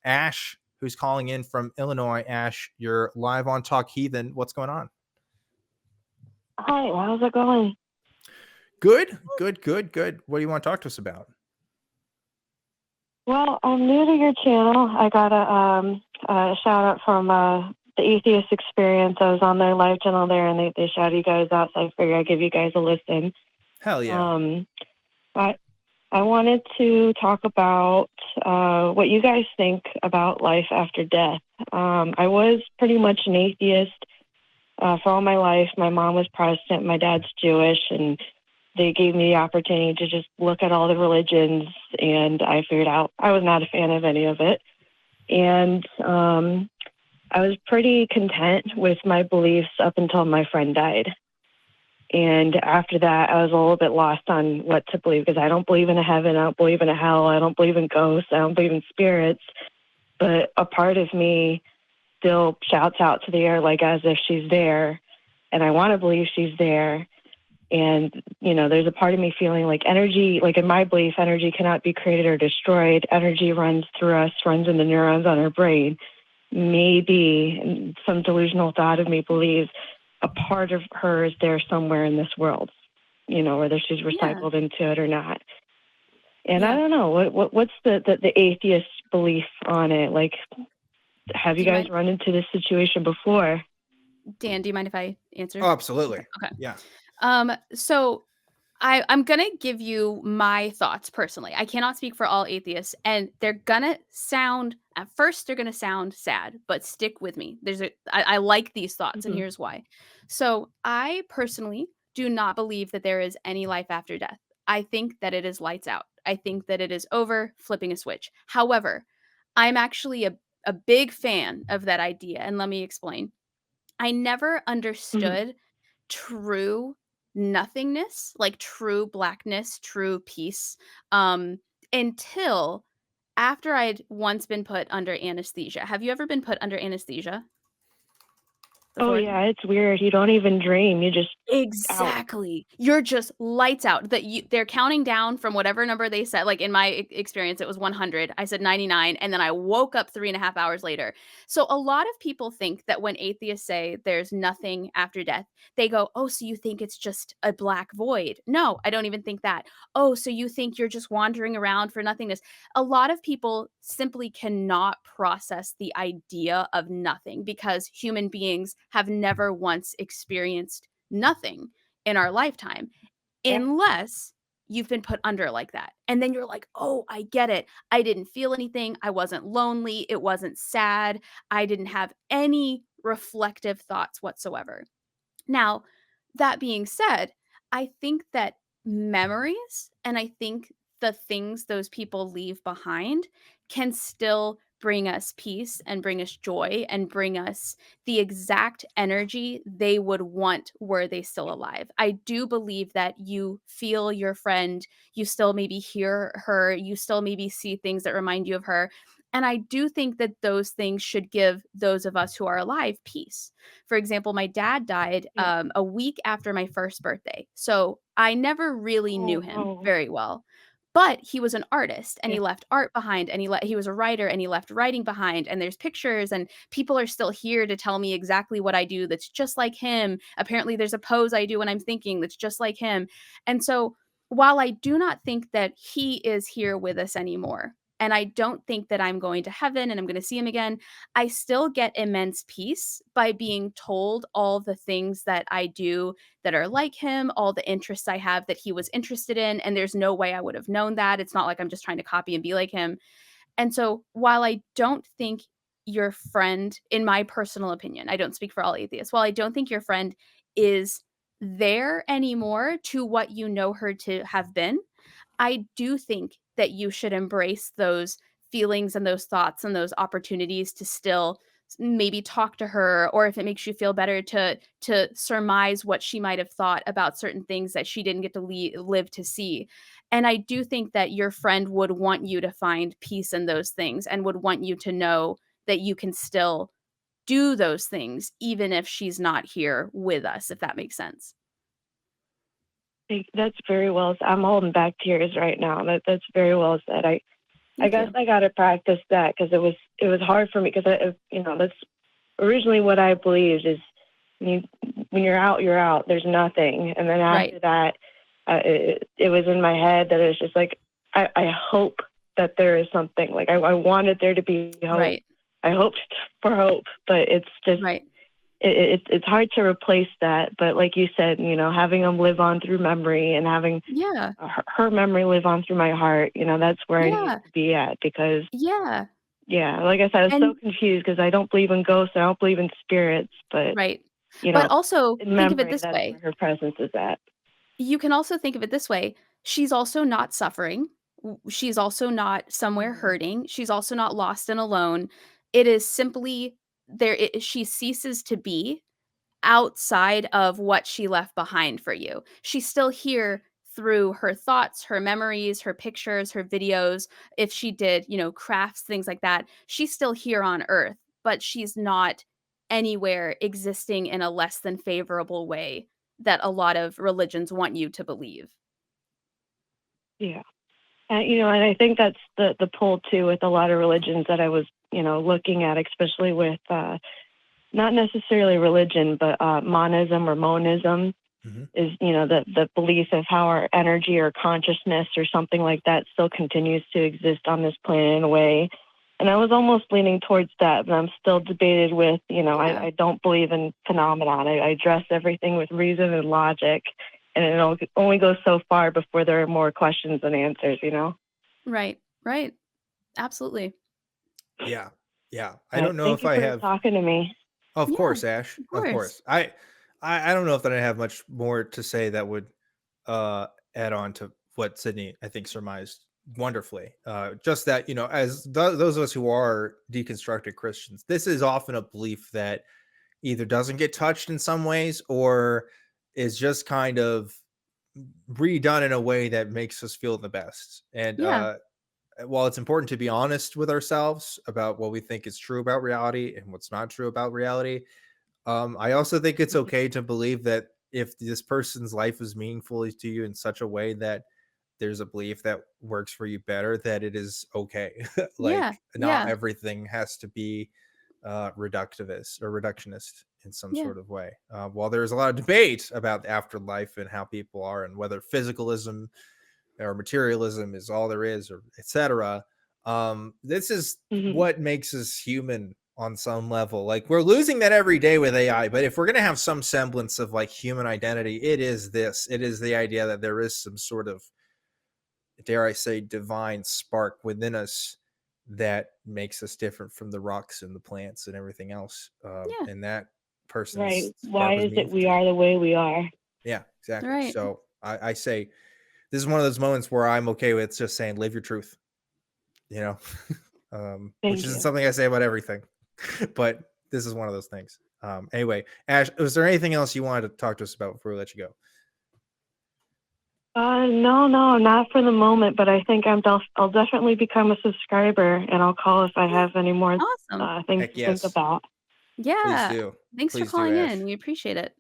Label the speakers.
Speaker 1: Ash, who's calling in from Illinois. Ash, you're live on Talk Heathen. What's going on?
Speaker 2: Hi, how's it going?
Speaker 1: Good. What do you want to talk to us about?
Speaker 2: Well, I'm new to your channel. I got a shout out from the Atheist Experience. I was on their live channel there, and they shouted you guys out, so I figured I'd give you guys a listen.
Speaker 1: Hell yeah.
Speaker 2: But I wanted to talk about what you guys think about life after death. I was pretty much an atheist for all my life. My mom was Protestant, my dad's Jewish, and they gave me the opportunity to just look at all the religions, and I figured out I was not a fan of any of it. And I was pretty content with my beliefs up until my friend died. And after that, I was a little bit lost on what to believe, because I don't believe in a heaven, I don't believe in a hell, I don't believe in ghosts, I don't believe in spirits. But a part of me still shouts out to the air like as if she's there, and I want to believe she's there. And, there's a part of me feeling like energy, like in my belief, energy cannot be created or destroyed. Energy runs through us, runs in the neurons on our brain. Maybe some delusional thought of me believes a part of her is there somewhere in this world, whether she's recycled into it or not. And I don't know, what's the atheist belief on it? Like, have you guys run into this situation before?
Speaker 3: Dan, do you mind if I answer?
Speaker 1: Oh, absolutely.
Speaker 3: Okay.
Speaker 1: Yeah.
Speaker 3: So I'm going to give you my thoughts personally. I cannot speak for all atheists, and they're going to sound, at first, they're going to sound sad, but stick with me. I like these thoughts, and here's why. So I personally do not believe that there is any life after death. I think that it is lights out. I think that it is over, flipping a switch. However, I'm actually a big fan of that idea, and let me explain. I never understood true nothingness, like true blackness, true peace, until after I'd once been put under anesthesia. Have you ever been put under anesthesia before?
Speaker 2: Oh, yeah, it's weird. You don't even dream. You just
Speaker 3: Exactly. You're just lights out. They're counting down from whatever number they said. Like in my experience, it was 100. I said 99, and then I woke up 3.5 hours later. So a lot of people think that when atheists say there's nothing after death, they go, oh, so you think it's just a black void? No, I don't even think that. Oh, so you think you're just wandering around for nothingness? A lot of people simply cannot process the idea of nothing, because human beings have never once experienced nothing in our lifetime, unless you've been put under like that. And then you're like, oh, I get it. I didn't feel anything. I wasn't lonely. It wasn't sad. I didn't have any reflective thoughts whatsoever. Now, that being said, I think that memories, and I think the things those people leave behind, can still bring us peace and bring us joy and bring us the exact energy they would want were they still alive. I do believe that you feel your friend, you still maybe hear her, you still maybe see things that remind you of her. And I do think that those things should give those of us who are alive peace. For example, my dad died a week after my first birthday. So I never really knew him very well. But he was an artist, and he left art behind, and he was a writer, and he left writing behind, and there's pictures, and people are still here to tell me exactly what I do that's just like him. Apparently there's a pose I do when I'm thinking that's just like him. And so while I do not think that he is here with us anymore, and I don't think that I'm going to heaven and I'm going to see him again, I still get immense peace by being told all the things that I do that are like him, all the interests I have that he was interested in, and there's no way I would have known that. It's not like I'm just trying to copy and be like him. And so while I don't think your friend, in my personal opinion, I don't speak for all atheists, while I don't think your friend is there anymore to what you know her to have been, I do think that you should embrace those feelings and those thoughts and those opportunities to still maybe talk to her, or if it makes you feel better, to surmise what she might have thought about certain things that she didn't get to live to see. And I do think that your friend would want you to find peace in those things, and would want you to know that you can still do those things even if she's not here with us, if that makes sense.
Speaker 2: That's very well said. I'm holding back tears right now. That's very well said. I guess I got to practice that because it was hard for me because that's originally what I believed is when you're out, you're out. There's nothing, and then after that, it was in my head that it was just like I hope that there is something. Like I wanted there to be hope.
Speaker 3: Right.
Speaker 2: I hoped for hope, but it's just it's hard to replace that. But like you said, having them live on through memory and having her memory live on through my heart, that's where I need to be at because like I said, I was so confused because I don't believe in ghosts, I don't believe in spirits, but
Speaker 3: but also
Speaker 2: in
Speaker 3: think of
Speaker 2: memory,
Speaker 3: it this
Speaker 2: that's
Speaker 3: way.
Speaker 2: where her presence is at.
Speaker 3: You can also think of it this way. She's also not suffering. She's also not somewhere hurting. She's also not lost and alone. It is simply she ceases to be outside of what she left behind for you. She's still here through her thoughts, her memories, her pictures, her videos. If she did, crafts, things like that, she's still here on earth, but she's not anywhere existing in a less than favorable way that a lot of religions want you to believe.
Speaker 2: Yeah. And I think that's the pull too with a lot of religions that I was, looking at, especially with not necessarily religion, but monism or monism is, the belief of how our energy or consciousness or something like that still continues to exist on this planet in a way. And I was almost leaning towards that, but I'm still debated with, I don't believe in phenomenon. I address everything with reason and logic, and it only goes so far before there are more questions than answers,
Speaker 3: Right. Absolutely.
Speaker 1: Yeah. I don't know if I have
Speaker 2: talking to me.
Speaker 1: Of course, Ash.
Speaker 3: Of course.
Speaker 1: Of course. I don't know if that I have much more to say that would add on to what Sydney, I think, surmised wonderfully. Just that, as those of us who are deconstructed Christians, this is often a belief that either doesn't get touched in some ways or is just kind of redone in a way that makes us feel the best. And while it's important to be honest with ourselves about what we think is true about reality and what's not true about reality, I also think it's okay to believe that if this person's life is meaningful to you in such a way that there's a belief that works for you better, that it is okay. Not everything has to be reductionist in some sort of way. While there's a lot of debate about the afterlife and how people are and whether physicalism or materialism is all there is, or etc. This is what makes us human on some level. Like, we're losing that every day with AI, but if we're going to have some semblance of like human identity, it is the idea that there is some sort of, dare I say, divine spark within us that makes us different from the rocks and the plants and everything else. And that person's
Speaker 2: why is it we are the way we are?
Speaker 1: Yeah, exactly. So I say this is one of those moments where I'm okay with just saying, live your truth, which isn't something I say about everything, but this is one of those things. Anyway, Ash, was there anything else you wanted to talk to us about before we let you go?
Speaker 2: No, not for the moment, but I think I'll definitely become a subscriber, and I'll call if I have any more things to think about.
Speaker 3: Yeah.
Speaker 1: Please do.
Speaker 3: Thanks for calling in. We appreciate it.